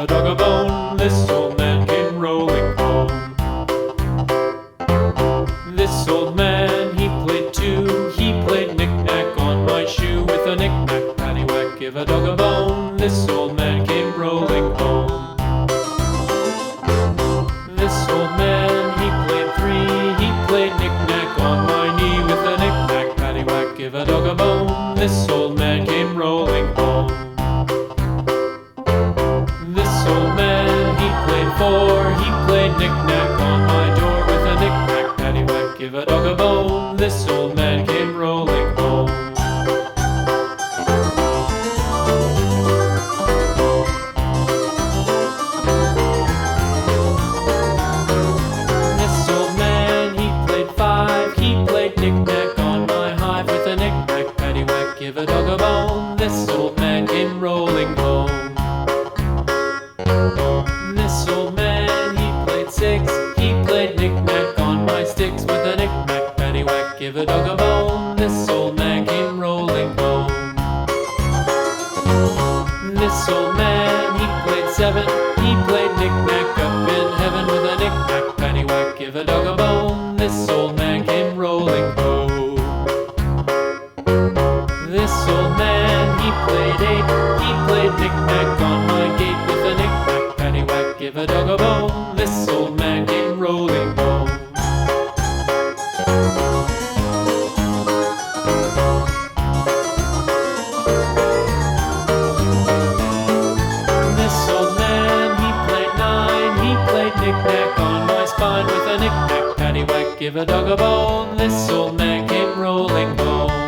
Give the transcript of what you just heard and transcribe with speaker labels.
Speaker 1: a dog a bone. This old man came rolling home. This old man, he played too. He played knick-knack on my shoe. With a knick-knack, paddywhack, give a dog a bone. This old man came rolling home. This old man, he played three. He played knick-knack on my knee. With a knick-knack, paddywhack, give a dog a bone. This old man came rolling home. This old man, he played four. He played knick-knack on my door. With a knick-knack, paddywhack, give a dog a bone. This old man came rolling home. This old man, he played five. He played knick-knack on my hive. With a knick-knack, paddywhack, give a dog a bone. This old man came rolling home. This old man, he played six. He played knick-knack on my sticks. With a knick-knack, paddywhack, give a dog a bone. This old man came rolling home. This old man, he played seven. He played knick-knack up in heaven. With a knick-knack, paddywhack, give a dog a bone. This old man came rolling home. This old man, he played eight. He played knick-knack on my gate. With a knick-knack, paddywhack, give a dog a bone. This old man came rolling home. This old man, he played nine. He played knick-knack on my spine. With a knick-knack, paddywhack, give a dog a bone. This old man came rolling home.